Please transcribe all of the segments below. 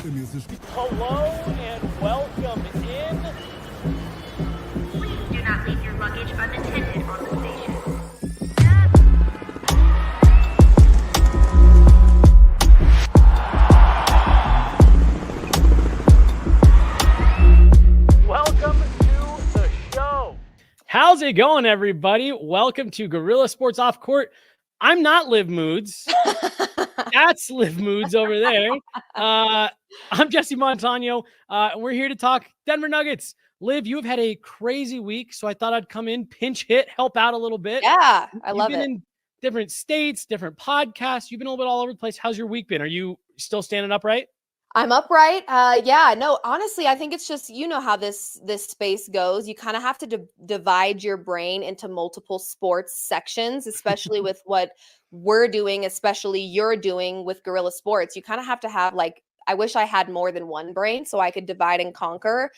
Hello and welcome in. Please do not leave your luggage unattended on the station. Welcome to the show. How's it going, everybody? Welcome to Guerilla Sports Off Court. I'm not Liv Moods. That's Liv Moods over there. I'm Jesse Montaño. We're here to talk Denver Nuggets. Liv, you have had a crazy week, so I thought I'd come in, pinch hit, help out a little bit. Yeah, I love You've been it. in different states, different podcasts. You've been a little bit all over the place. How's your week been? Are you still standing upright? I'm upright. Yeah, no, honestly, I think it's just, you know how this space goes. You kind of have to divide your brain into multiple sports sections, especially with what we're doing, especially you're doing with Guerilla Sports. You kind of have to have I wish I had more than one brain so I could divide and conquer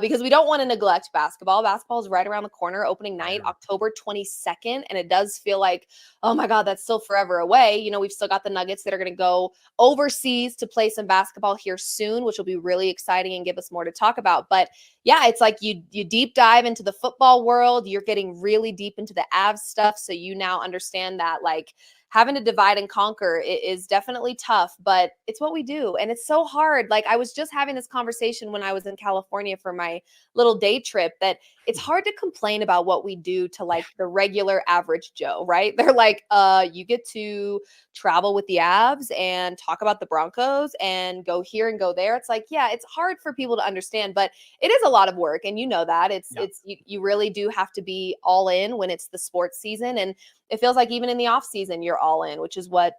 because we don't want to neglect basketball. Basketball is right around the corner, opening night, October 22nd. And it does feel like, oh my God, that's still forever away. You know, we've still got the Nuggets that are going to go overseas to play some basketball here soon, which will be really exciting and give us more to talk about. But yeah, it's like you deep dive into the football world. You're getting really deep into the Avs stuff. So you now understand that having to divide and conquer is definitely tough, but it's what we do. And it's so hard. I was just having this conversation when I was in California for my little day trip that it's hard to complain about what we do to the regular average Joe, right? They're like, you get to travel with the Avs and talk about the Broncos and go here and go there. It's like, yeah, it's hard for people to understand, but it is a lot of work. And you know that you really do have to be all in when it's the sports season. And it feels like even in the off season, you're all in, which is what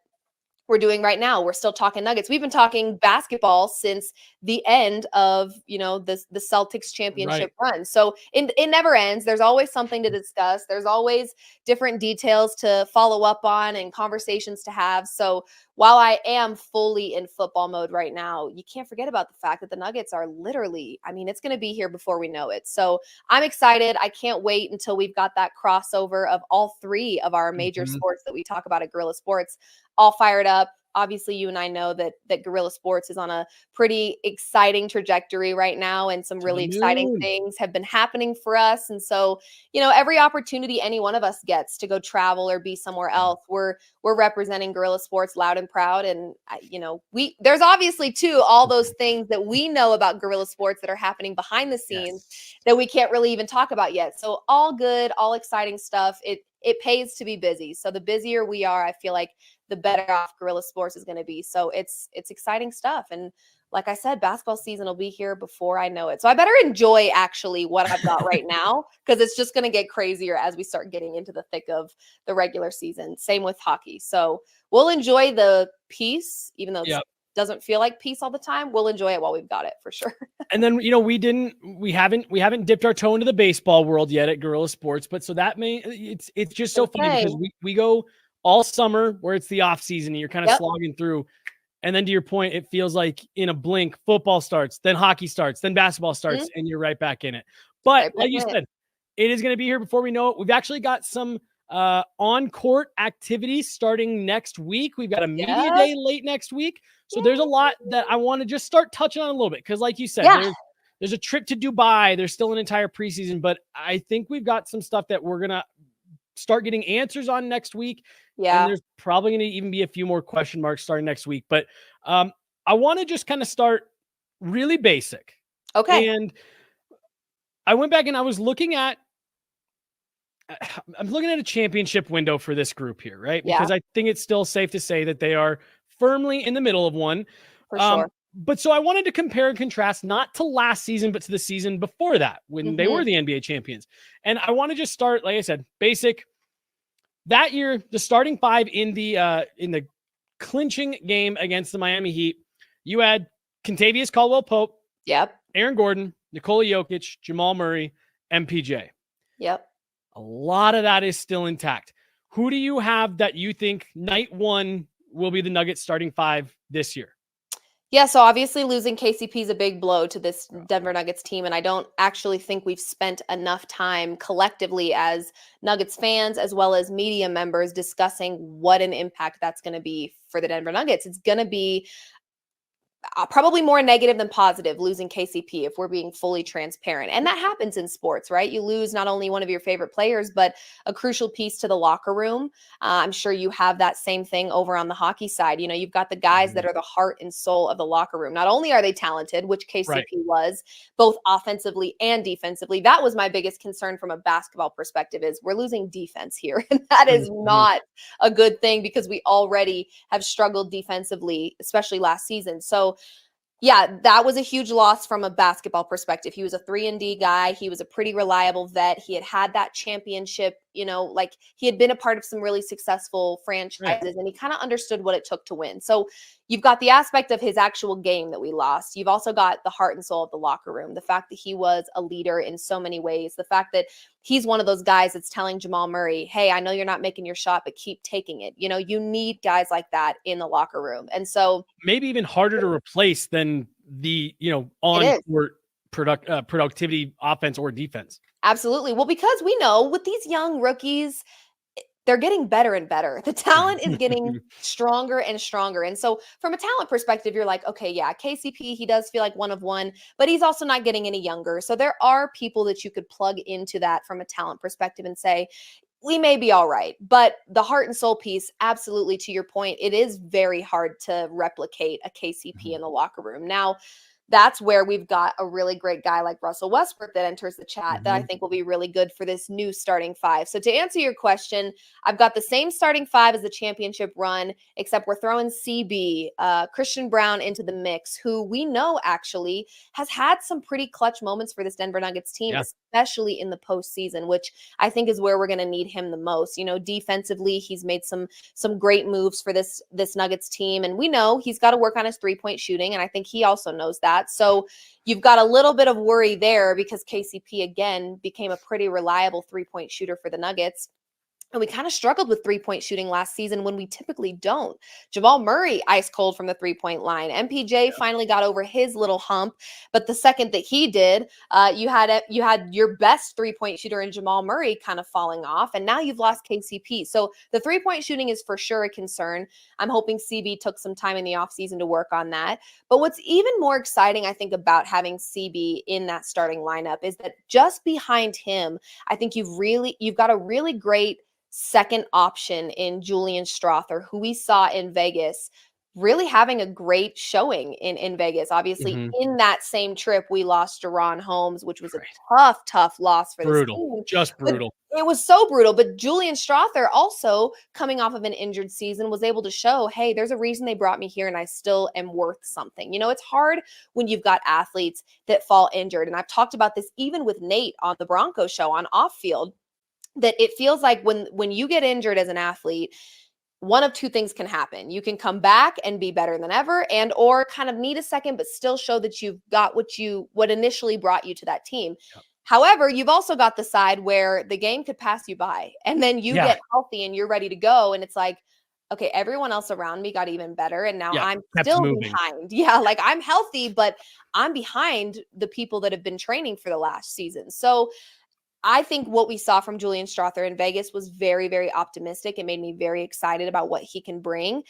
we're doing right now. We're still talking Nuggets. We've been talking basketball since the end of, the Celtics championship run. So it never ends. There's always something to discuss. There's always different details to follow up on and conversations to have. So while I am fully in football mode right now, you can't forget about the fact that the Nuggets are literally, it's going to be here before we know it. So I'm excited. I can't wait until we've got that crossover of all three of our major sports that we talk about at Guerilla Sports all fired up. Obviously, you and I know that Guerilla Sports is on a pretty exciting trajectory right now, and some really exciting things have been happening for us. And so, every opportunity any one of us gets to go travel or be somewhere else, we're representing Guerilla Sports loud and proud. And there's obviously too all those things that we know about Guerilla Sports that are happening behind the scenes that we can't really even talk about yet. So all good, all exciting stuff. It pays to be busy. So the busier we are, I feel like the better off Guerilla Sports is going to be. So it's exciting stuff. And like I said, basketball season will be here before I know it. So I better enjoy actually what I've got right now, because it's just going to get crazier as we start getting into the thick of the regular season. Same with hockey. So we'll enjoy the peace, even though it doesn't feel like peace all the time. We'll enjoy it while we've got it for sure. And then, we haven't dipped our toe into the baseball world yet at Guerilla Sports, but so that it's just so funny because we go all summer where it's the off season and you're kind of slogging through. And then to your point, it feels like in a blink, football starts, then hockey starts, then basketball starts, and you're right back in it. But like you said, it is going to be here before we know it. We've actually got some on-court activities starting next week. We've got a media day late next week. So there's a lot that I want to just start touching on a little bit. Because like you said, there's a trip to Dubai. There's still an entire preseason. But I think we've got some stuff that we're going to start getting answers on next week. And there's probably going to even be a few more question marks starting next week. But I want to just kind of start really basic. Okay. And I went back and I was looking at a championship window for this group here, right? Because I think it's still safe to say that they are firmly in the middle of one. For sure. But so I wanted to compare and contrast, not to last season, but to the season before that, when they were the NBA champions. And I want to just start, like I said, basic. That year, the starting five in the clinching game against the Miami Heat, you had Kentavious Caldwell-Pope, Aaron Gordon, Nikola Jokić, Jamal Murray, MPJ. A lot of that is still intact. Who do you have that you think night one will be the Nuggets starting five this year? Yeah, so obviously losing KCP is a big blow to this Denver Nuggets team, and I don't actually think we've spent enough time collectively as Nuggets fans as well as media members discussing what an impact that's going to be for the Denver Nuggets. It's going to be probably more negative than positive losing KCP, if we're being fully transparent. And that happens in sports, right? You lose not only one of your favorite players, but a crucial piece to the locker room. I'm sure you have that same thing over on the hockey side. You know, you've got the guys that are the heart and soul of the locker room. Not only are they talented, which KCP was, both offensively and defensively. That was my biggest concern from a basketball perspective, is we're losing defense here. And that is not a good thing, because we already have struggled defensively, especially last season. So yeah, that was a huge loss from a basketball perspective. He was a 3-and-D guy. He was a pretty reliable vet. He had that championship, you know, like he had been a part of some really successful franchises, and he kind of understood what it took to win. So you've got the aspect of his actual game that we lost. You've also got the heart and soul of the locker room, the fact that he was a leader in so many ways, the fact that he's one of those guys that's telling Jamal Murray, hey, I know you're not making your shot, but keep taking it. You know, you need guys like that in the locker room. And so maybe even harder to replace than the, you know, on-court productivity, offense or defense. Absolutely. Well, because we know with these young rookies, they're getting better and better. The talent is getting stronger and stronger. And so from a talent perspective, you're like, okay, yeah, KCP, he does feel like one of one, but he's also not getting any younger. So there are people that you could plug into that from a talent perspective and say, we may be all right. But the heart and soul piece, absolutely, to your point, it is very hard to replicate a KCP in the locker room. Now, that's where we've got a really great guy like Russell Westbrook that enters the chat that I think will be really good for this new starting five. So to answer your question, I've got the same starting five as the championship run, except we're throwing CB, Christian Brown, into the mix, who we know actually has had some pretty clutch moments for this Denver Nuggets team, especially in the postseason, which I think is where we're going to need him the most. You know, defensively, he's made some great moves for this Nuggets team, and we know he's got to work on his 3-point shooting, and I think he also knows that. So you've got a little bit of worry there, because KCP again became a pretty reliable 3-point shooter for the Nuggets. And we kind of struggled with 3-point shooting last season when we typically don't. Jamal Murray, ice cold from the 3-point line. MPJ finally got over his little hump, but the second that he did, you had your best 3-point shooter in Jamal Murray kind of falling off, and now you've lost KCP. So the 3-point shooting is for sure a concern. I'm hoping CB took some time in the offseason to work on that. But what's even more exciting, I think, about having CB in that starting lineup is that just behind him, I think you've got a really great second option in Julian Strawther, who we saw in Vegas really having a great showing in Vegas. Obviously, in that same trip, we lost Deron Holmes, which was a tough loss for this team. Just brutal. But it was so brutal. But Julian Strawther, also coming off of an injured season, was able to show, hey, there's a reason they brought me here, and I still am worth something. You know, it's hard when you've got athletes that fall injured. And I've talked about this even with Nate on the Bronco show on off field, that it feels like when you get injured as an athlete, one of two things can happen. You can come back and be better than ever, and or kind of need a second, but still show that you've got what initially brought you to that team. Yep. However, you've also got the side where the game could pass you by, and then you get healthy and you're ready to go. And it's like, okay, everyone else around me got even better, and now I'm still behind. Yeah, like I'm healthy, but I'm behind the people that have been training for the last season. So I think what we saw from Julian Strawther in Vegas was very, very optimistic. It made me very excited about what he can bring.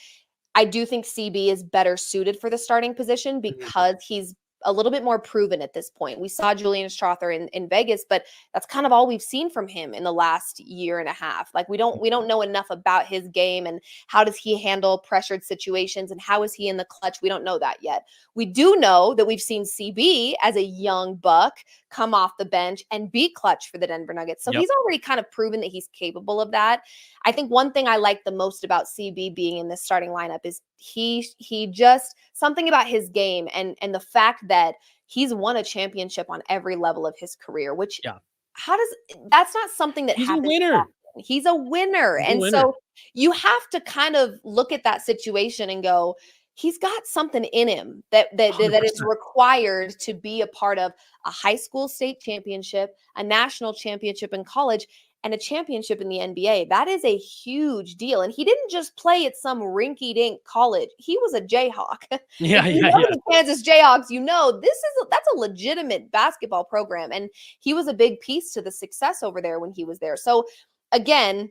I do think CB is better suited for the starting position because he's a little bit more proven at this point. We saw Julian Strawther in Vegas, but that's kind of all we've seen from him in the last year and a half. Like we don't know enough about his game and how does he handle pressured situations and how is he in the clutch? We don't know that yet. We do know that we've seen CB as a young buck come off the bench and be clutch for the Denver Nuggets. So he's already kind of proven that he's capable of that. I think one thing I like the most about CB being in this starting lineup is he just something about his game and the fact that he's won a championship on every level of his career, which that's not something that happens. He's a winner. So you have to kind of look at that situation and go, he's got something in him that is required to be a part of a high school state championship, a national championship in college, and a championship in the NBA. That is a huge deal. And he didn't just play at some rinky-dink college. He was a Jayhawk. The Kansas Jayhawks, that's a legitimate basketball program. And he was a big piece to the success over there when he was there. So again,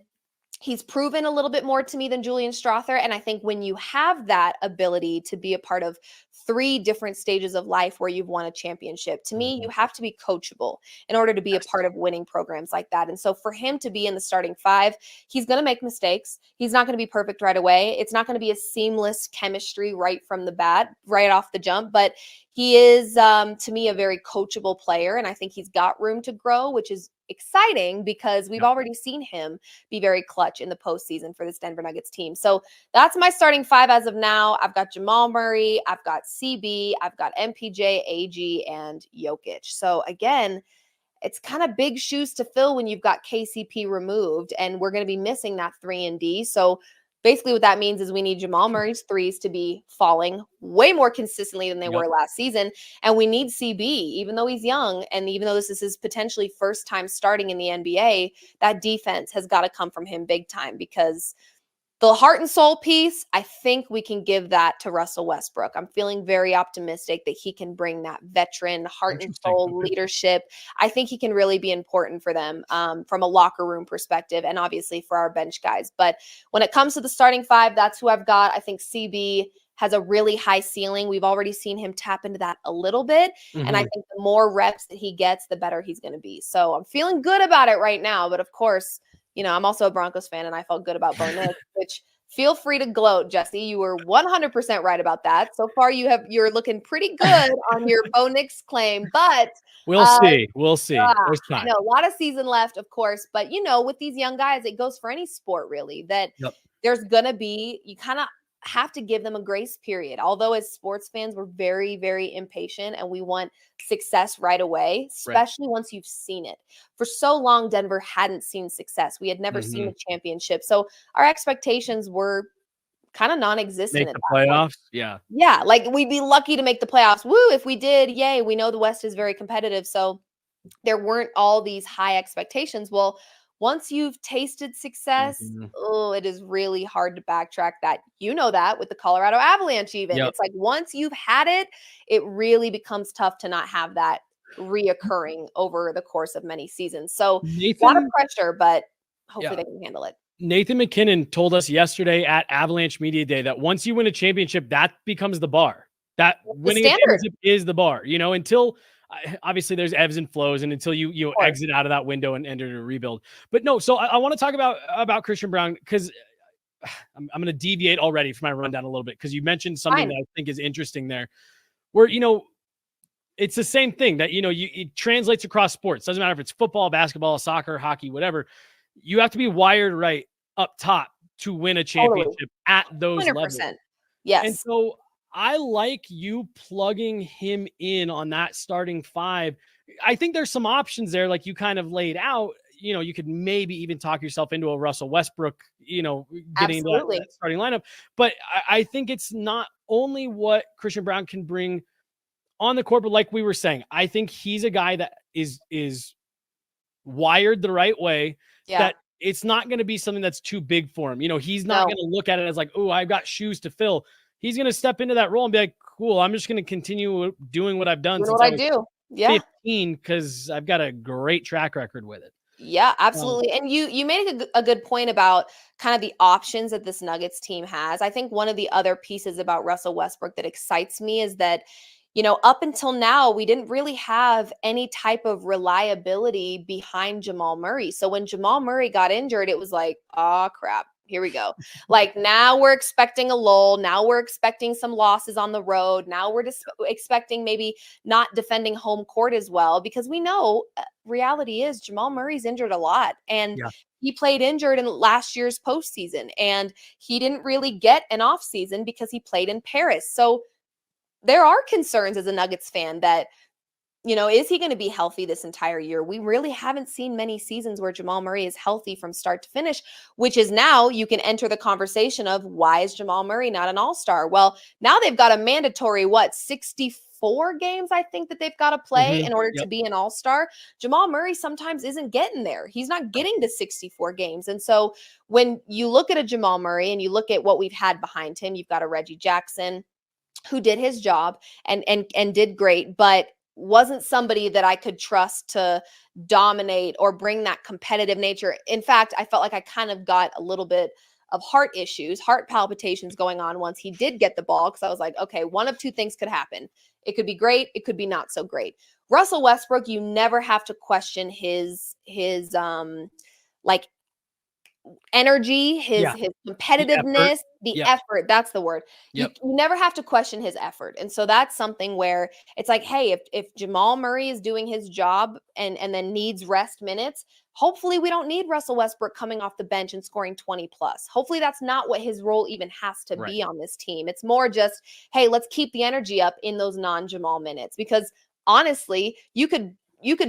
He's proven a little bit more to me than Julian Strawther. And I think when you have that ability to be a part of 3 different stages of life where you've won a championship, to me, you have to be coachable in order to be a part of winning programs like that. And so for him to be in the starting 5, he's going to make mistakes. He's not going to be perfect right away. It's not going to be a seamless chemistry right from the bat, right off the jump. But he is, to me, a very coachable player. And I think he's got room to grow, which is exciting because we've already seen him be very clutch in the postseason for this Denver Nuggets team. So that's my starting 5 as of now. I've got Jamal Murray, I've got CB, I've got MPJ, AG, and Jokić. So again, it's kind of big shoes to fill when you've got KCP removed, and we're going to be missing that 3 and D. So basically what that means is we need Jamal Murray's threes to be falling way more consistently than they were last season. And we need CB, even though he's young, and even though this is his potentially first time starting in the NBA, that defense has got to come from him big time, because the heart and soul piece, I think we can give that to Russell Westbrook. I'm feeling very optimistic that he can bring that veteran heart and soul leadership. I think he can really be important for them from a locker room perspective, and obviously for our bench guys. But when it comes to the starting 5, that's who I've got. I think CB has a really high ceiling. We've already seen him tap into that a little bit. And I think the more reps that he gets, the better he's going to be. So I'm feeling good about it right now. But of course, you know, I'm also a Broncos fan, and I felt good about Bo Nix, which feel free to gloat, Jesse. You were 100% right about that. So far, you're looking pretty good on your Bo Nix claim, but we'll see. We'll see. There's time. I know a lot of season left, of course, but you know, with these young guys, it goes for any sport really, that there's gonna be, you kind of have to give them a grace period. Although as sports fans, we're very, very impatient and we want success right away, especially once you've seen it. For so long, Denver hadn't seen success. We had never seen a championship. So our expectations were kind of non-existent. Make the playoffs? Yeah. Yeah. Like we'd be lucky to make the playoffs. Woo. If we did, yay. We know the West is very competitive. So there weren't all these high expectations. Well, once you've tasted success, it is really hard to backtrack that. You know that with the Colorado Avalanche even. It's like once you've had it, it really becomes tough to not have that reoccurring over the course of many seasons. So a lot of pressure, but hopefully they can handle it. Nathan McKinnon told us yesterday at Avalanche Media Day that once you win a championship, that becomes the bar. That winning a championship is the bar, you know, until obviously there's ebbs and flows, and until you exit out of that window and enter a rebuild. But no, so I want to talk about Christian Braun, because I'm going to deviate already from my rundown a little bit, because you mentioned something that I think is interesting there, where, you know, it's the same thing that, you know, it translates across sports. Doesn't matter if it's football, basketball, soccer, hockey, whatever. You have to be wired right up top to win a championship at those 100%. Levels. Yes. And so I like you plugging him in on that starting 5. I think there's some options there, like you kind of laid out. You know, you could maybe even talk yourself into a Russell Westbrook, you know, getting into that starting lineup. But I think it's not only what Christian Braun can bring on the court, but like we were saying, I think he's a guy that is wired the right way. That it's not going to be something that's too big for him. You know, he's not going to look at it as like, oh, I've got shoes to fill. He's going to step into that role and be like, cool, I'm just going to continue doing what I've done since I was 15, because I've got a great track record with it. Yeah, absolutely. And you made a good point about kind of the options that this Nuggets team has. I think one of the other pieces about Russell Westbrook that excites me is that, you know, up until now, we didn't really have any type of reliability behind Jamal Murray. So when Jamal Murray got injured, it was like, oh, crap. Here we go. Like now we're expecting a lull. Now we're expecting some losses on the road. Now we're just expecting maybe not defending home court as well, because we know reality is Jamal Murray's injured a lot, and he played injured in last year's postseason, and he didn't really get an off season because he played in Paris. So there are concerns as a Nuggets fan that, you know, is he going to be healthy this entire year? We really haven't seen many seasons where Jamal Murray is healthy from start to finish, which is now you can enter the conversation of why is Jamal Murray not an all-star? Well, now they've got a mandatory, 64 games, I think, that they've got to play in order to be an all-star. Jamal Murray sometimes isn't getting there. He's not getting to 64 games. And so when you look at a Jamal Murray and you look at what we've had behind him, you've got a Reggie Jackson who did his job and did great, but wasn't somebody that I could trust to dominate or bring that competitive nature. In fact, I felt like I kind of got a little bit of heart issues, heart palpitations going on once he did get the ball, because I was like, okay, one of two things could happen. It could be great, it could be not so great. Russell Westbrook, you never have to question his like energy, his competitiveness, the effort. That's the word. You never have to question his effort. And so that's something where it's like, hey, if Jamal Murray is doing his job and then needs rest minutes, hopefully we don't need Russell Westbrook coming off the bench and scoring 20 plus. Hopefully that's not what his role even has to be on this team. It's more just, hey, let's keep the energy up in those non-Jamal minutes, because honestly, you could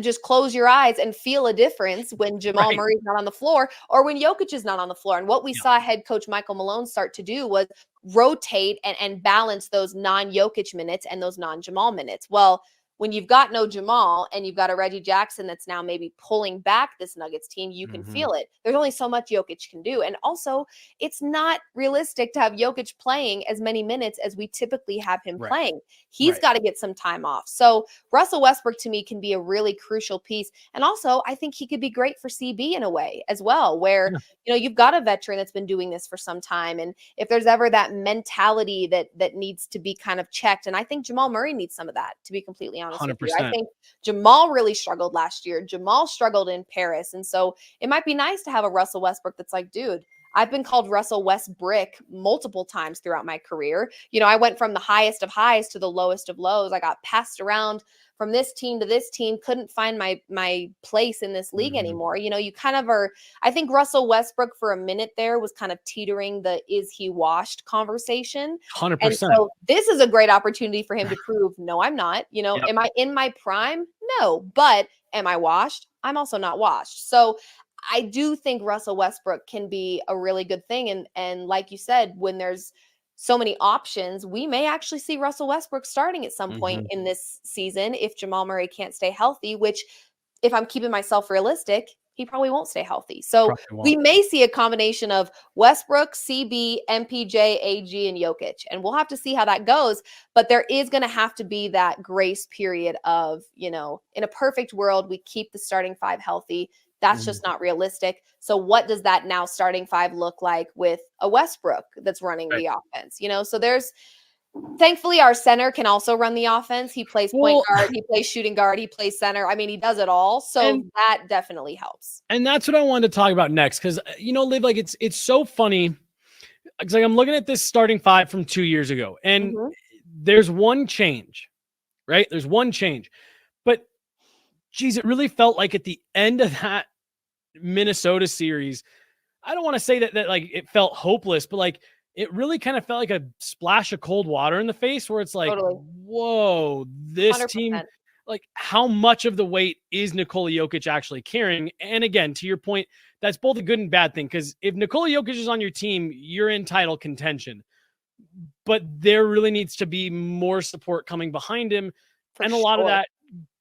just close your eyes and feel a difference when Jamal Murray's not on the floor or when Jokić is not on the floor. And what we saw head coach Michael Malone start to do was rotate and balance those non-Jokić minutes and those non-Jamal minutes. Well, when you've got no Jamal and you've got a Reggie Jackson that's now maybe pulling back this Nuggets team, you can feel it. There's only so much Jokić can do. And also, it's not realistic to have Jokić playing as many minutes as we typically have him playing. He's got to get some time off. So Russell Westbrook, to me, can be a really crucial piece. And also, I think he could be great for CB in a way as well, where, you know, you've got a veteran that's been doing this for some time. And if there's ever that mentality that needs to be kind of checked, and I think Jamal Murray needs some of that, to be completely honest. 100%. I think Jamal really struggled last year. Jamal struggled in Paris. And so it might be nice to have a Russell Westbrook that's like, dude, I've been called Russell Westbrick multiple times throughout my career. You know, I went from the highest of highs to the lowest of lows. I got passed around from this team to this team, couldn't find my place in this league anymore. You know, you kind of are, I think Russell Westbrook for a minute there was kind of teetering the is he washed conversation. 100%. And so this is a great opportunity for him to prove, no, I'm not. You know, am I in my prime? No. But am I washed? I'm also not washed. So I do think Russell Westbrook can be a really good thing. And like you said, when there's so many options, we may actually see Russell Westbrook starting at some point in this season if Jamal Murray can't stay healthy, which, if I'm keeping myself realistic, he probably won't stay healthy. So we may see a combination of Westbrook, CB, MPJ, AG, and Jokić. And we'll have to see how that goes. But there is going to have to be that grace period of, you know, in a perfect world, we keep the starting five healthy. That's just not realistic. So what does that now starting five look like with a Westbrook that's running the offense? You know, so thankfully our center can also run the offense. He plays point guard, he plays shooting guard, he plays center. I mean, he does it all. So that definitely helps. And that's what I wanted to talk about next. Cause you know, Liv, like it's so funny. It's like I'm looking at this starting five from 2 years ago and there's one change, right? There's one change, but geez, it really felt like at the end of that Minnesota series, I don't want to say that like it felt hopeless, but like it really kind of felt like a splash of cold water in the face where it's like, whoa, this 100%. Team, like how much of the weight is Nikola Jokić actually carrying? And again, to your point, that's both a good and bad thing. Because if Nikola Jokić is on your team, you're in title contention, but there really needs to be more support coming behind him. And a lot of that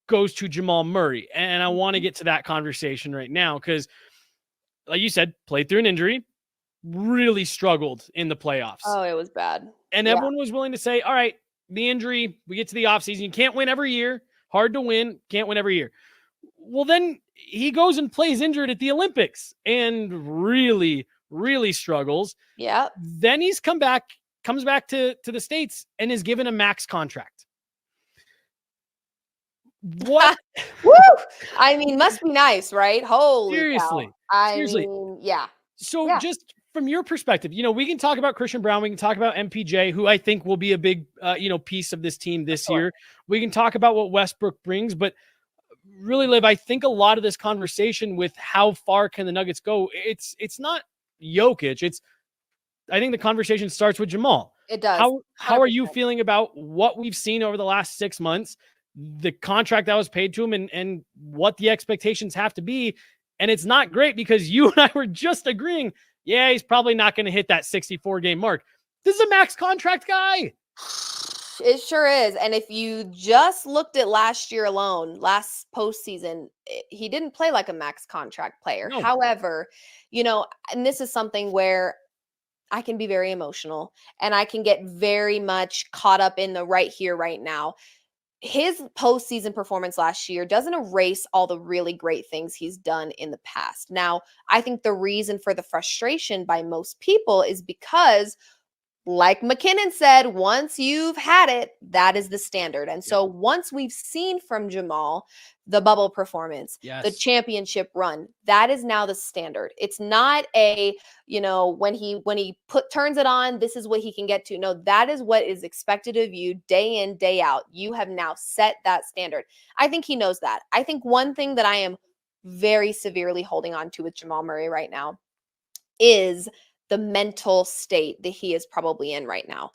goes to Jamal Murray. And I want to get to that conversation right now because, like you said, played through an injury, really struggled in the playoffs. Oh, it was bad. And everyone was willing to say, all right, the injury, we get to the offseason, you can't win every year. Hard to win, can't win every year. Well, then he goes and plays injured at the Olympics and really, really struggles. Yeah. Then he's comes back to the States and is given a max contract. What? Woo! I mean, must be nice, right? Holy seriously. Cow. Seriously. Mean, yeah. So just from your perspective, you know, we can talk about Christian Braun. We can talk about MPJ, who I think will be a big, piece of this team this year. We can talk about what Westbrook brings, but really, Liv, I think a lot of this conversation with how far can the Nuggets go, it's not Jokić. I think the conversation starts with Jamal. It does. How are you feeling about what we've seen over the last 6 months, the contract that was paid to him and what the expectations have to be? And it's not great because you and I were just agreeing, yeah, he's probably not going to hit that 64 game mark. This is a max contract guy. It sure is. And if you just looked at last year alone, last postseason, he didn't play like a max contract player. No. However, you know, and this is something where I can be very emotional and I can get very much caught up in the right here, right now. his postseason performance last year doesn't erase all the really great things he's done in the past. Now, I think the reason for the frustration by most people is because, like McKinnon said, once you've had it, that is the standard. And so once we've seen from Jamal the bubble performance, the championship run, that is now the standard. It's not a, when he turns it on, this is what he can get to. No, that is what is expected of you day in, day out. You have now set that standard. I think he knows that. I think one thing that I am very severely holding on to with Jamal Murray right now is the mental state that he is probably in right now.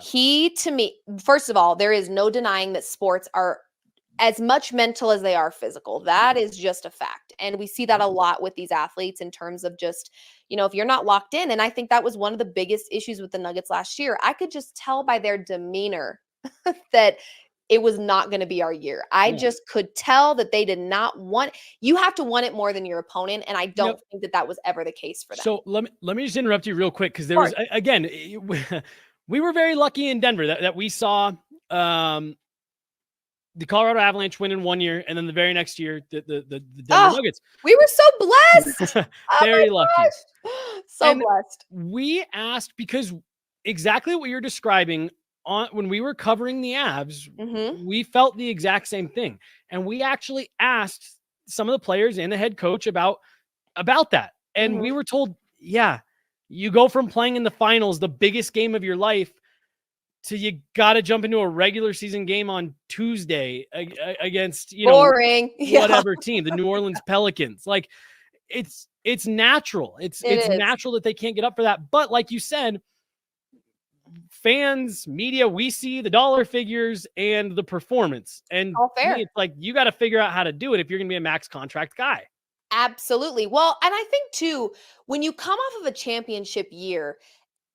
He, to me, first of all, there is no denying that sports are as much mental as they are physical. That is just a fact. And we see that a lot with these athletes in terms of just, if you're not locked in. And I think that was one of the biggest issues with the Nuggets last year. I could just tell by their demeanor that it was not going to be our year. I just could tell that they did not want. You have to want it more than your opponent, and I don't think that was ever the case for them. So let me just interrupt you real quick, because there was, again, we were very lucky in Denver that we saw the Colorado Avalanche win in 1 year, and then the very next year the Denver Nuggets. We were so blessed. Very lucky. So blessed. We asked, because exactly what you're describing. When we were covering the Avs, we felt the exact same thing. And we actually asked some of the players and the head coach about that. And we were told, you go from playing in the finals, the biggest game of your life, to you got to jump into a regular season game on Tuesday against, boring whatever team, the New Orleans Pelicans. Like, it's natural. It's natural that they can't get up for that. But like you said, fans, media, we see the dollar figures and the performance. And all fair. It's like, you got to figure out how to do it if you're going to be a max contract guy. Absolutely. Well, and I think too, when you come off of a championship year,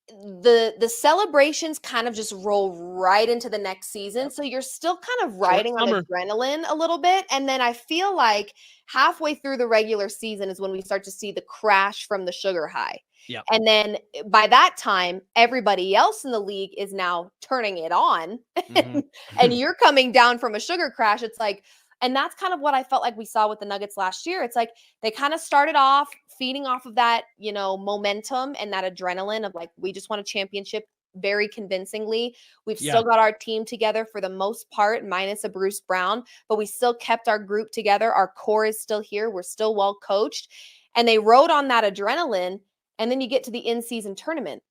the celebrations kind of just roll right into the next season. So you're still kind of riding on adrenaline a little bit. And then I feel like halfway through the regular season is when we start to see the crash from the sugar high. Yeah. And then by that time, everybody else in the league is now turning it on and you're coming down from a sugar crash. It's like, and that's kind of what I felt like we saw with the Nuggets last year. It's like they kind of started off feeding off of that, momentum and that adrenaline of like, we just won a championship very convincingly. We've still got our team together for the most part, minus a Bruce Brown, but we still kept our group together. Our core is still here. We're still well coached. And they rode on that adrenaline. And then you get to the in-season tournament,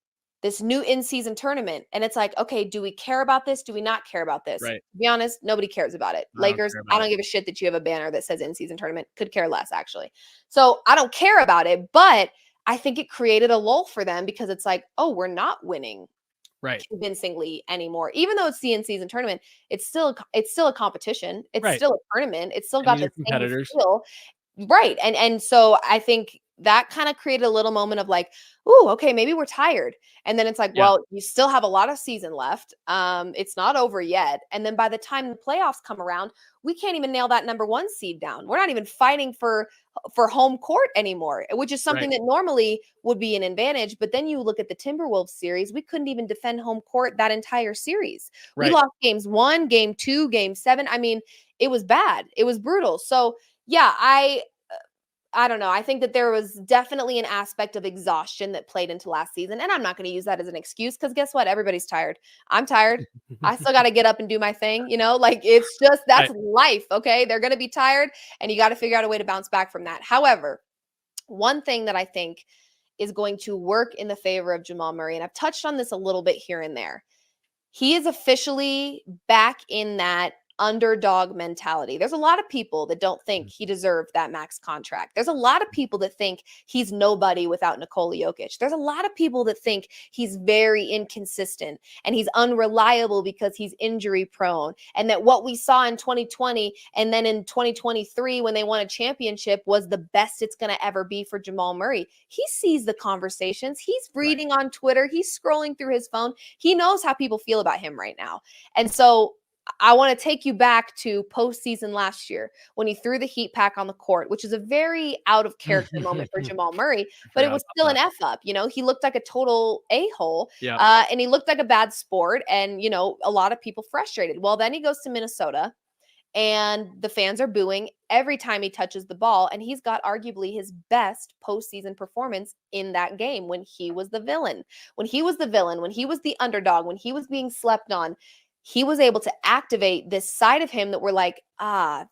this new in-season tournament. And it's like, okay, do we care about this? Do we not care about this? Right. To be honest, nobody cares about it. Lakers, I don't give a shit that you have a banner that says in-season tournament. Could care less, actually. So I don't care about it. But I think it created a lull for them because it's like, oh, we're not winning convincingly anymore. Even though it's the in-season tournament, it's still a competition. It's still a tournament. It's still got the same feel. Right. And so I think that kind of created a little moment of like, ooh, okay, maybe we're tired. And then it's like, well, you still have a lot of season left. It's not over yet. And then by the time the playoffs come around, we can't even nail that number 1 seed down. We're not even fighting for home court anymore, which is something that normally would be an advantage. But then you look at the Timberwolves series, we couldn't even defend home court that entire series. We lost games 1, game 2, game 7. I mean, it was bad. It was brutal. So yeah, I don't know. I think that there was definitely an aspect of exhaustion that played into last season. And I'm not going to use that as an excuse because guess what? Everybody's tired. I'm tired. I still got to get up and do my thing. Like it's just, that's life. Okay. They're going to be tired and you got to figure out a way to bounce back from that. However, one thing that I think is going to work in the favor of Jamal Murray, and I've touched on this a little bit here and there, he is officially back in that underdog mentality. There's a lot of people that don't think he deserved that max contract. There's a lot of people that think he's nobody without Nikola Jokić. There's a lot of people that think he's very inconsistent and he's unreliable because he's injury prone, and that what we saw in 2020 and then in 2023 when they won a championship was the best it's going to ever be for Jamal Murray. He sees the conversations. He's reading on Twitter. He's scrolling through his phone. He knows how people feel about him right now. And so I want to take you back to postseason last year when he threw the heat pack on the court, which is a very out of character moment for Jamal Murray, but it was still an F up. He looked like a total a-hole, and he looked like a bad sport, and, a lot of people frustrated. Well, then he goes to Minnesota, and the fans are booing every time he touches the ball, and he's got arguably his best postseason performance in that game when he was the villain. When he was the underdog, when he was being slept on, he was able to activate this side of him that we're like,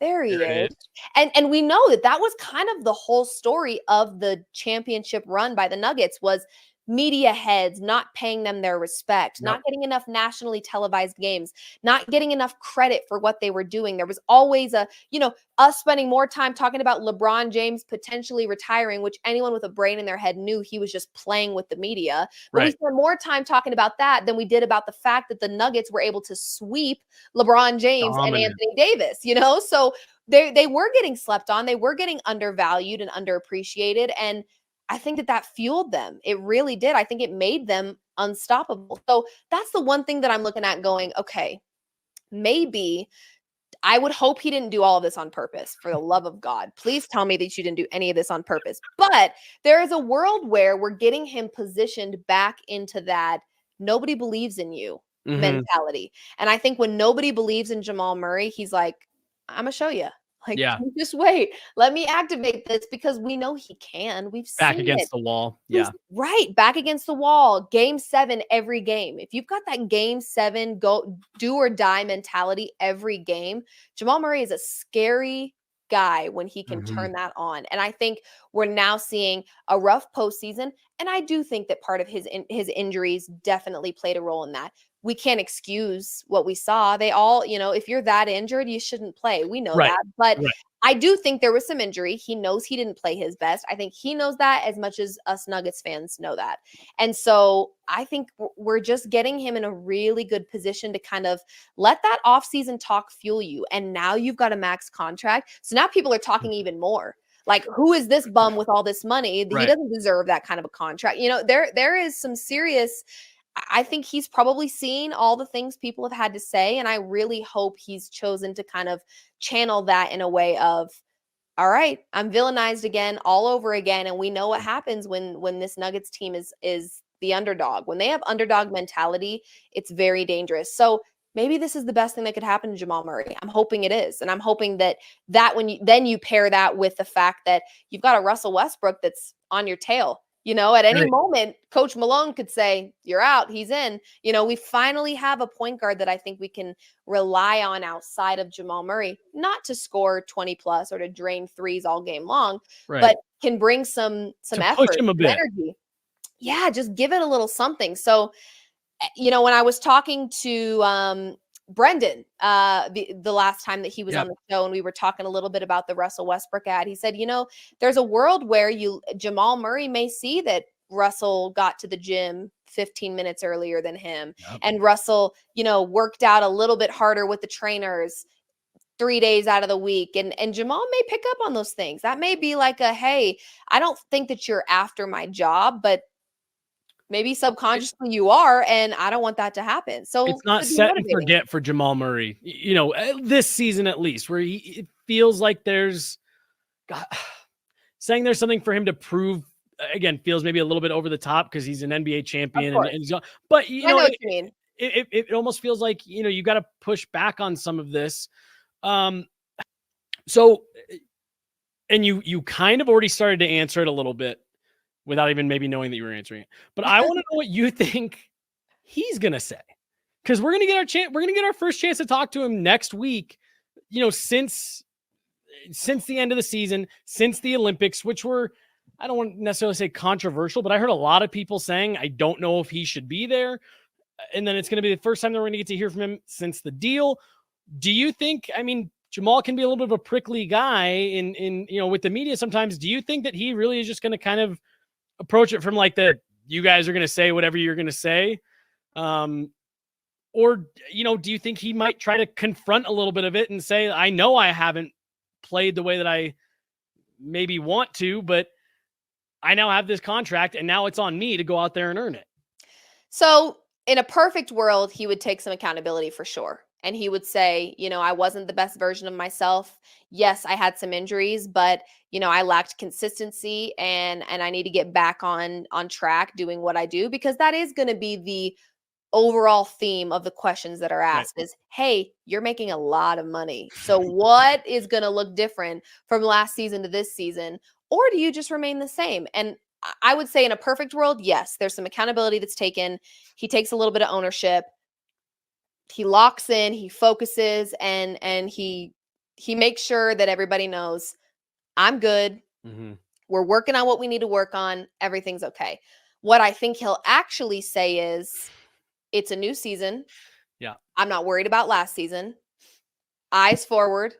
there he is. And we know that was kind of the whole story of the championship run by the Nuggets was media heads not paying them their respect, not getting enough nationally televised games, not getting enough credit for what they were doing. There was always us spending more time talking about LeBron James potentially retiring, which anyone with a brain in their head knew he was just playing with the media. But we spent more time talking about that than we did about the fact that the Nuggets were able to sweep LeBron James and Anthony Davis, So they were getting slept on. They were getting undervalued and underappreciated. And I think that fueled them. It really did. I think it made them unstoppable. So that's the one thing that I'm looking at going, okay, maybe I would hope he didn't do all of this on purpose, for the love of God. Please tell me that you didn't do any of this on purpose. But there is a world where we're getting him positioned back into that nobody believes in you mentality. And I think when nobody believes in Jamal Murray, he's like, I'm going to show you. Just wait. Let me activate this because we know he can. We've seen back against the wall. Yeah. Right. Back against the wall. Game 7 every game. If you've got that game 7 go do or die mentality every game, Jamal Murray is a scary guy when he can turn that on. And I think we're now seeing a rough postseason. And I do think that part of his injuries definitely played a role in that. We can't excuse what we saw. They all, if you're that injured, you shouldn't play. We know that. But I do think there was some injury. He knows he didn't play his best. I think he knows that as much as us Nuggets fans know that. And so I think we're just getting him in a really good position to kind of let that offseason talk fuel you. And now you've got a max contract. So now people are talking even more. Like, who is this bum with all this money? He doesn't deserve that kind of a contract. There is some serious... I think he's probably seen all the things people have had to say, and I really hope he's chosen to kind of channel that in a way of, all right, I'm villainized again, all over again, and we know what happens when this Nuggets team is the underdog. When they have underdog mentality, it's very dangerous. So maybe this is the best thing that could happen to Jamal Murray. I'm hoping it is, and I'm hoping that when you pair that with the fact that you've got a Russell Westbrook that's on your tail. At any moment, Coach Malone could say, you're out, he's in. We finally have a point guard that I think we can rely on outside of Jamal Murray, not to score 20 plus or to drain threes all game long, but can bring some effort, push him a bit. Energy. Yeah, just give it a little something. So, when I was talking to Brendan, the last time that he was on the show, and we were talking a little bit about the Russell Westbrook ad, he said, there's a world where Jamal Murray may see that Russell got to the gym 15 minutes earlier than him. And Russell, worked out a little bit harder with the trainers 3 days out of the week. And Jamal may pick up on those things. That may be like hey, I don't think that you're after my job, but maybe subconsciously you are, and I don't want that to happen. So it's not set and forget for Jamal Murray, this season at least, where it feels like there's saying there's something for him to prove. Again, feels maybe a little bit over the top because he's an NBA champion, and he's but I know what you mean. It almost feels like you got to push back on some of this. So, and you kind of already started to answer it a little bit, without even maybe knowing that you were answering it. But I want to know what you think he's going to say. Because we're going to get our chance. We're going to get our first chance to talk to him next week, since the end of the season, since the Olympics, which were, I don't want to necessarily say controversial, but I heard a lot of people saying, I don't know if he should be there. And then it's going to be the first time that we're going to get to hear from him since the deal. Do you think, Jamal can be a little bit of a prickly guy in with the media sometimes. Do you think that he really is just going to kind of approach it from like you guys are going to say whatever you're going to say? Or, do you think he might try to confront a little bit of it and say, I know I haven't played the way that I maybe want to, but I now have this contract and now it's on me to go out there and earn it. So in a perfect world, he would take some accountability for sure. and he would say, I wasn't the best version of myself. Yes, I had some injuries, but I lacked consistency, and I need to get back on track doing what I do, because that is going to be the overall theme of the questions that are asked is, hey, you're making a lot of money. So what is going to look different from last season to this season? Or do you just remain the same? And I would say in a perfect world, yes, there's some accountability that's taken. He takes a little bit of ownership. He locks in, he focuses, and he makes sure that everybody knows I'm good. Mm-hmm. We're working on what we need to work on. Everything's okay. What I think he'll actually say is, it's a new season. Yeah. I'm not worried about last season. Eyes forward.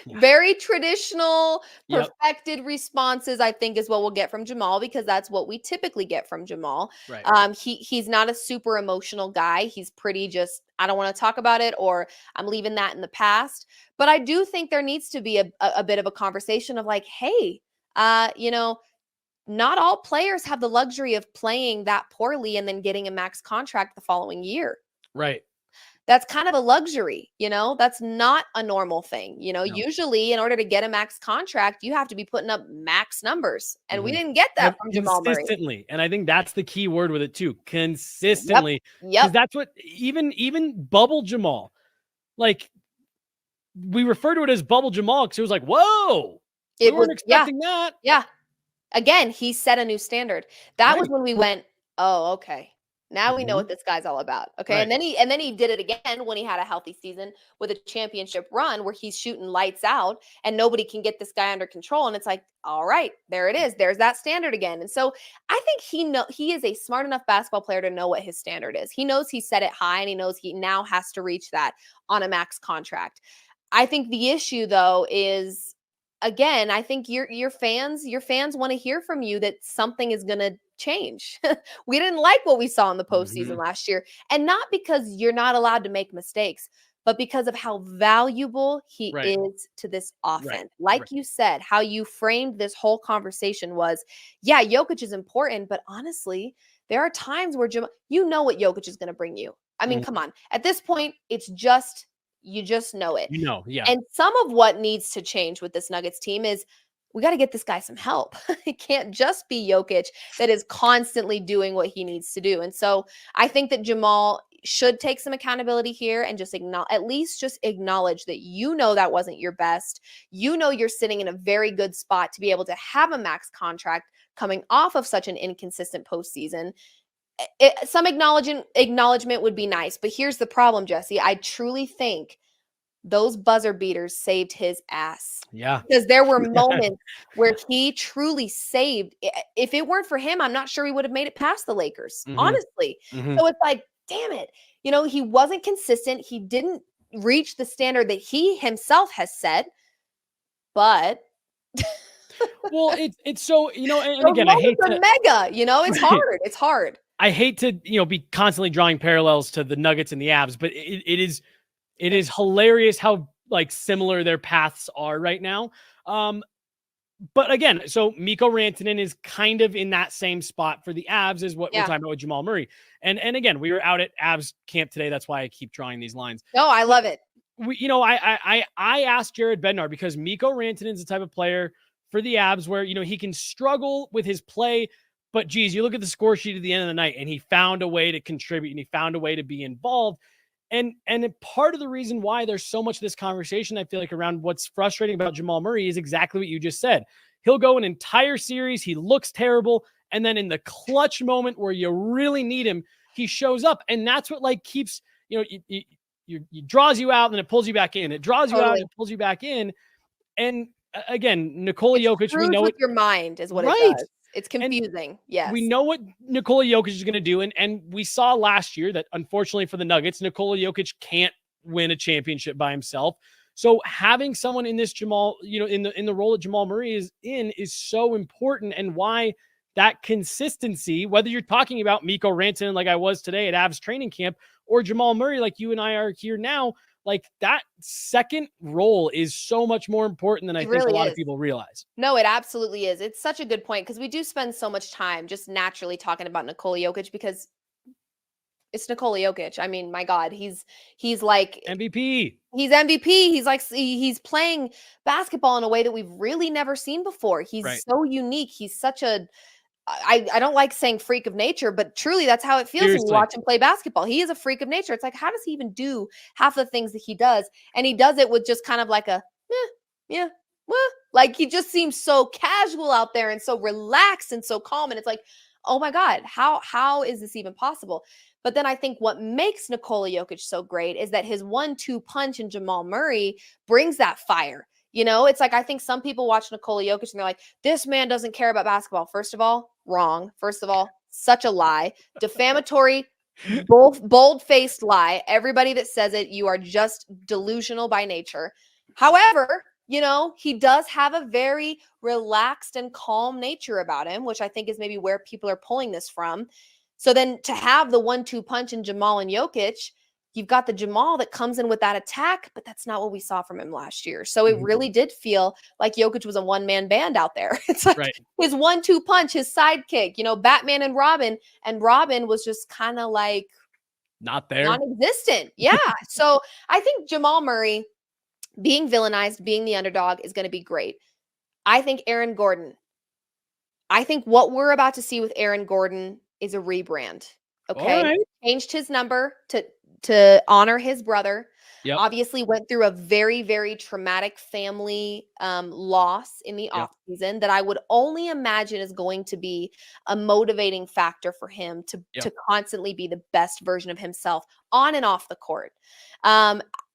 Yeah. Very traditional, Yep. perfected responses, I think, is what we'll get from Jamal, because that's what we typically get from Jamal. Right. He's not a super emotional guy. He's pretty just, I don't want to talk about it, or I'm leaving that in the past. But I do think there needs to be a bit of a conversation of like, hey, not all players have the luxury of playing that poorly and then getting a max contract the following year. Right. That's kind of a luxury, that's not a normal thing. No. Usually in order to get a max contract, you have to be putting up max numbers. And we Mm-hmm. didn't get that from Jamal Murray. Consistently. And I think that's the key word with it too. Consistently. Yep. Because that's what even bubble Jamal, like, we refer to it as bubble Jamal because it was like, whoa, we weren't expecting that. Yeah. Again, he set a new standard. That was when we went, oh, okay. Now we know what this guy's all about. Okay. Right. And then he did it again when he had a healthy season with a championship run where he's shooting lights out and nobody can get this guy under control. And it's like, all right, there it is. There's that standard again. And so I think he is a smart enough basketball player to know what his standard is. He knows he set it high, and he knows he now has to reach that on a max contract. I think the issue though is, again, I think your fans want to hear from you that something is going to change. We didn't like what we saw in the postseason last year, and not because you're not allowed to make mistakes, but because of how valuable he is to this offense. Like you said, how you framed this whole conversation was, yeah, Jokić is important, but honestly, there are times where what Jokić is going to bring you. I mean, come on. At this point, it's just, you just know it. Yeah. And some of what needs to change with this Nuggets team is, we got to get this guy some help. It can't just be Jokić that is constantly doing what he needs to do. And so I think that Jamal should take some accountability here and just at least acknowledge that that wasn't your best. You're sitting in a very good spot to be able to have a max contract coming off of such an inconsistent postseason. Some acknowledgement would be nice, but here's the problem, Jesse. I truly think those buzzer beaters saved his ass. Yeah. Because there were moments where he truly saved. If it weren't for him, I'm not sure he would have made it past the Lakers, honestly. So it's like, damn it. He wasn't consistent. He didn't reach the standard that he himself has set, but well, it's so, and those again, I hate to mega, it's hard. It's hard. I hate to, be constantly drawing parallels to the Nuggets and the Avs, but it is hilarious how like similar their paths are right now. But again, so Mikko Rantanen is kind of in that same spot for the Avs as what we're talking about with Jamal Murray. And again, we were out at Avs camp today. That's why I keep drawing these lines. No, I love it. I asked Jared Bednar because Mikko Rantanen is the type of player for the Avs where, he can struggle with his play, but geez, you look at the score sheet at the end of the night and he found a way to contribute and he found a way to be involved. And part of the reason why there's so much of this conversation, I feel like, around what's frustrating about Jamal Murray is exactly what you just said. He'll go an entire series, he looks terrible, and then in the clutch moment where you really need him, he shows up. And that's what like keeps, it draws you out and then it pulls you back in. It draws you out and it pulls you back in. And again, Nikola Jokić, we know with your mind is what it does. It's confusing. Yes. We know what Nikola Jokić is going to do. And we saw last year that unfortunately for the Nuggets, Nikola Jokić can't win a championship by himself. So having someone in this Jamal, in the role that Jamal Murray is in is so important, and why that consistency, whether you're talking about Mikko Rantanen like I was today at Avs training camp, or Jamal Murray like you and I are here now, like that second role is so much more important than I think a lot of people realize. No, it absolutely is. It's such a good point because we do spend so much time just naturally talking about Nikola Jokić because It's Nikola Jokić. I mean, my God, he's like MVP. He's MVP. He's playing basketball in a way that we've really never seen before. He's so unique. He's such a I don't like saying freak of nature, but truly that's how it feels when you watch him play basketball. He is a freak of nature. It's like, how does he even do half the things that he does? And he does it with just kind of like a, yeah, well, like he just seems so casual out there and so relaxed and so calm. And it's like, oh my God, how is this even possible? But then I think what makes Nikola Jokić so great is that his 1-2 punch in Jamal Murray brings that fire. You know, it's like, I think some people watch Nikola Jokić and they're like, this man doesn't care about basketball. First of all, wrong. First of all, such a lie. Defamatory, bold-faced lie. Everybody that says it, you are just delusional by nature. However, you know, he does have a very relaxed and calm nature about him, which I think is maybe where people are pulling this from. So then to have the 1-2 punch in Jamal and Jokić, you've got the Jamal that comes in with that attack, but that's not what we saw from him last year. So it really did feel like Jokić was a one-man band out there. It's like his 1-2 punch, his sidekick, you know, Batman and Robin was just kind of like not there, non-existent. Yeah. So I think Jamal Murray being villainized, being the underdog is going to be great. I think Aaron Gordon, I think what we're about to see with Aaron Gordon is a rebrand. Okay. Changed his number to honor his brother. Obviously went through a very, very traumatic family loss in the offseason that I would only imagine is going to be a motivating factor for him to constantly be the best version of himself on and off the court.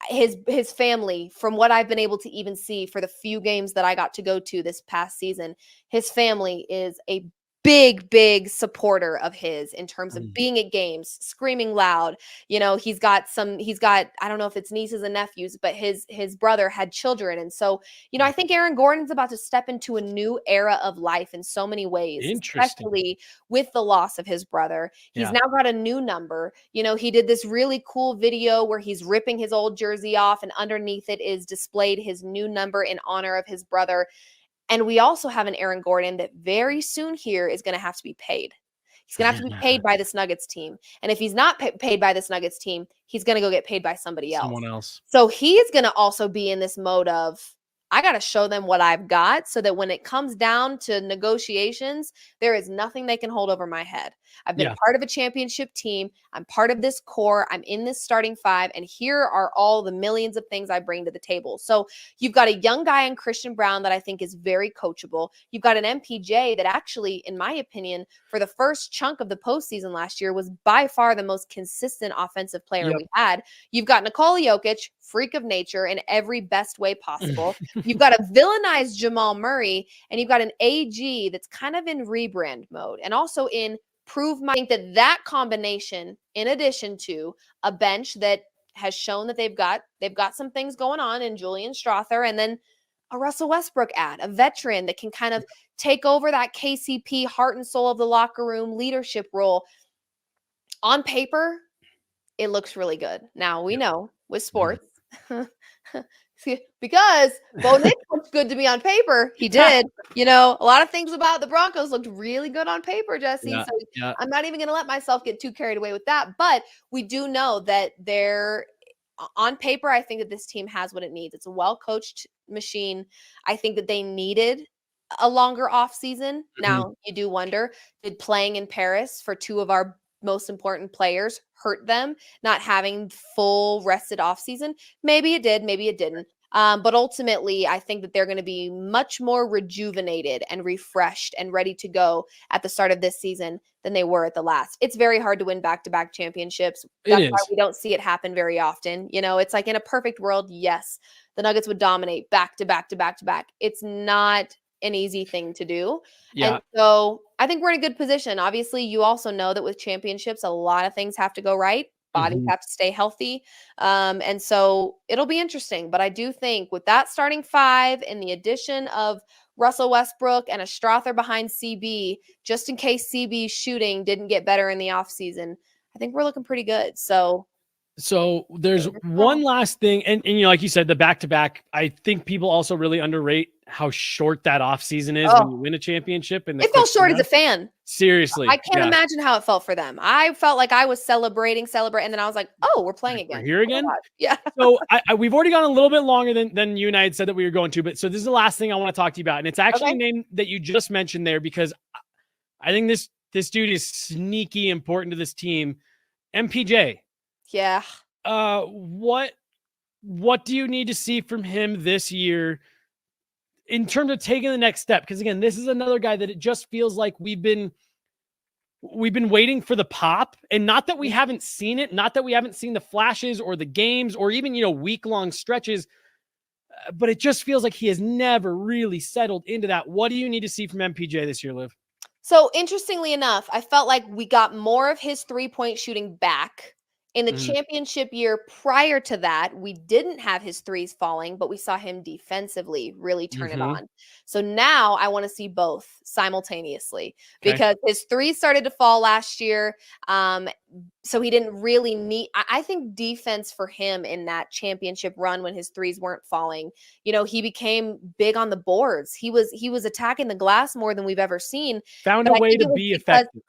His family, from what I've been able to even see for the few games that I got to go to this past season, his family is a big supporter of his in terms of being at games, screaming loud. You know, he's got, I don't know if it's nieces and nephews, but his brother had children. And so, you know, I think Aaron Gordon's about to step into a new era of life in so many ways, especially with the loss of his brother. He's now got a new number. You know, he did this really cool video where he's ripping his old jersey off and underneath it is displayed his new number in honor of his brother. And we also have an Aaron Gordon that very soon here is going to have to be paid. He's going to have to be paid by this Nuggets team. And if he's not paid by this Nuggets team, he's going to go get paid by someone else. So he's going to also be in this mode of, I got to show them what I've got so that when it comes down to negotiations, there is nothing they can hold over my head. I've been part of a championship team. I'm part of this core. I'm in this starting five. And here are all the millions of things I bring to the table. So you've got a young guy in Christian Brown that I think is very coachable. You've got an MPJ that actually, in my opinion, for the first chunk of the postseason last year was by far the most consistent offensive player we had. You've got Nikola Jokić, freak of nature in every best way possible. You've got a villainized Jamal Murray, and you've got an AG that's kind of in rebrand mode and also in I think that combination, in addition to a bench that has shown that they've got some things going on in Julian Strawther, and then a Russell Westbrook a veteran that can kind of take over that KCP heart and soul of the locker room leadership role. On paper, it looks really good. Now we know with sports, because Bo Nick looked good to me on paper. He did. You know, a lot of things about the Broncos looked really good on paper, Jesse. So I'm not even going to let myself get too carried away with that. But we do know that they're on paper. I think that this team has what it needs. It's a well-coached machine. I think that they needed a longer off season. Now you do wonder, did playing in Paris for two of our most important players hurt them, not having full rested off season? Maybe it did, maybe it didn't. But ultimately, I think that they're going to be much more rejuvenated and refreshed and ready to go at the start of this season than they were at the last. It's very hard to win back-to-back championships. That's why we don't see it happen very often. You know, it's like in a perfect world, yes, the Nuggets would dominate back-to-back. It's not an easy thing to do. And so I think we're in a good position. Obviously, you also know that with championships, a lot of things have to go right. Bodies have to stay healthy. And so it'll be interesting. But I do think with that starting five and the addition of Russell Westbrook and a Strawther behind CB, just in case CB's shooting didn't get better in the offseason, I think we're looking pretty good. So So there's one last thing. And like you said, the back-to-back, I think people also really underrate how short that offseason is when you win a championship. And it felt short as a fan. Seriously. I can't imagine how it felt for them. I felt like I was celebrating. And then I was like, oh, we're playing again. We're here again? Yeah. So we've already gone a little bit longer than you and I had said that we were going to. But so this is the last thing I want to talk to you about. And it's actually a name that you just mentioned there, because I think this dude is sneaky important to this team. MPJ. Yeah. What do you need to see from him this year in terms of taking the next step? Because again, this is another guy that it just feels like we've been waiting for the pop, and not that we haven't seen it, not that we haven't seen the flashes or the games or even, week-long stretches, but it just feels like he has never really settled into that. What do you need to see from MPJ this year, Liv? So interestingly enough, I felt like we got more of his 3-point shooting back. In the championship year prior to that, we didn't have his threes falling, but we saw him defensively really turn it on. So now I want to see both simultaneously, because his threes started to fall last year. So he didn't really need, I think defense for him in that championship run when his threes weren't falling, he became big on the boards. He was attacking the glass more than we've ever seen. Found a way to be effective.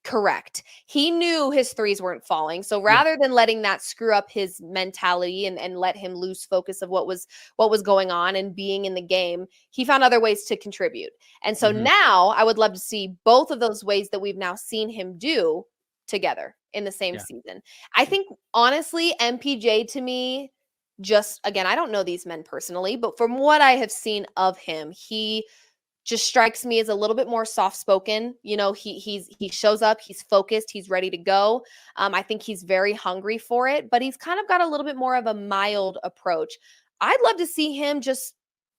Correct. He knew his threes weren't falling. So rather than letting that screw up his mentality and let him lose focus of what was going on and being in the game, he found other ways to contribute. And so now I would love to see both of those ways that we've now seen him do together in the same season. I think, honestly, MPJ to me, just, again, I don't know these men personally, but from what I have seen of him, he just strikes me as a little bit more soft-spoken. He shows up, he's focused, he's ready to go. I think he's very hungry for it, but he's kind of got a little bit more of a mild approach. I'd love to see him just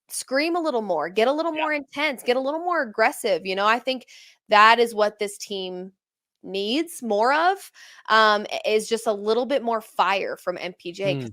scream a little more, get a little more intense, get a little more aggressive. I think that is what this team needs more of, is just a little bit more fire from MPJ.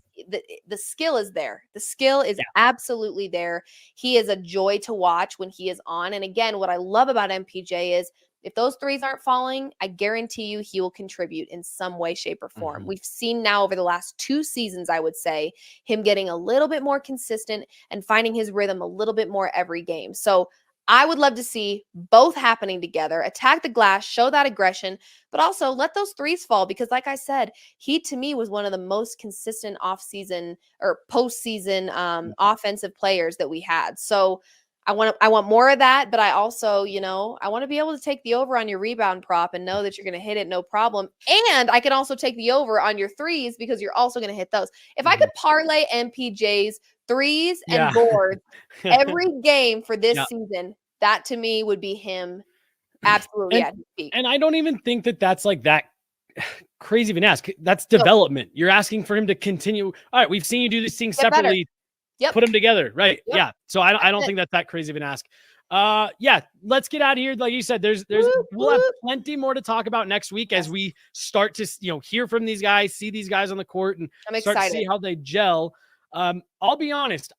The skill is there. The skill is absolutely there. He is a joy to watch when he is on. And again, what I love about MPJ is if those threes aren't falling, I guarantee you he will contribute in some way, shape, or form. We've seen now over the last 2 seasons, I would say, him getting a little bit more consistent and finding his rhythm a little bit more every game. So I would love to see both happening together, attack the glass, show that aggression, but also let those threes fall, because like I said, he to me was one of the most consistent offseason or postseason offensive players that we had. So I want more of that, but I also, I want to be able to take the over on your rebound prop and know that you're going to hit it no problem. And I can also take the over on your threes because you're also going to hit those. If I could parlay MPJ's threes and boards every game for this season, that to me would be him absolutely at his peak. And I don't even think that that's like that crazy of an ask. That's development. You're asking for him to continue. All right, we've seen you do these things separately. Put them together. Right. Yeah. So I don't think that's that crazy of an ask. Let's get out of here. Like you said, we'll have plenty more to talk about next week as we start to, hear from these guys, see these guys on the court, and start to see how they gel. I'll be honest.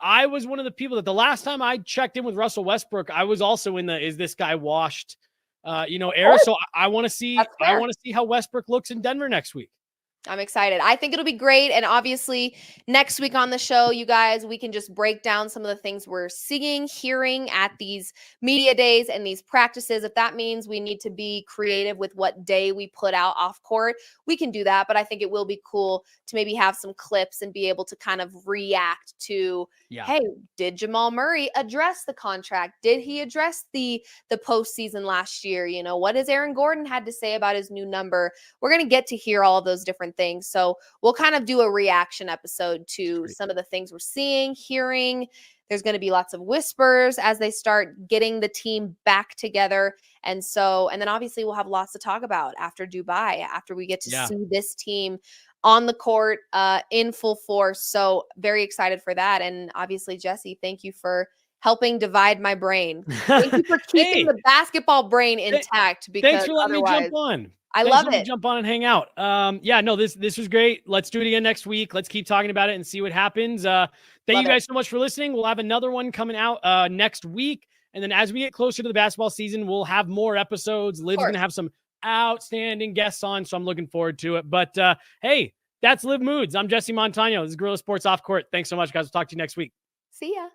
I was one of the people that the last time I checked in with Russell Westbrook, I was also in the, is this guy washed, era. So I want to see how Westbrook looks in Denver next week. I'm excited. I think it'll be great. And obviously next week on the show, you guys, we can just break down some of the things we're seeing, hearing at these media days and these practices. If that means we need to be creative with what day we put out off court, we can do that. But I think it will be cool to maybe have some clips and be able to kind of react to, hey, did Jamal Murray address the contract? Did he address the postseason last year? What has Aaron Gordon had to say about his new number? We're going to get to hear all of those different things. So we'll kind of do a reaction episode to some of the things we're seeing, hearing. There's going to be lots of whispers as they start getting the team back together. And then obviously we'll have lots to talk about after Dubai, after we get to see this team on the court in full force. So very excited for that. And obviously, Jesse, thank you for helping divide my brain. Thank you for keeping the basketball brain intact. Because thanks for letting me jump on. I love it. Jump on and hang out. This was great. Let's do it again next week. Let's keep talking about it and see what happens. Thank you guys so much for listening. We'll have another one coming out next week. And then as we get closer to the basketball season, we'll have more episodes. Liv's going to have some outstanding guests on, so I'm looking forward to it. But hey, That's Liv Moods. I'm Jesse Montaño. This is Guerilla Sports Off Court. Thanks so much, guys. We'll talk to you next week. See ya.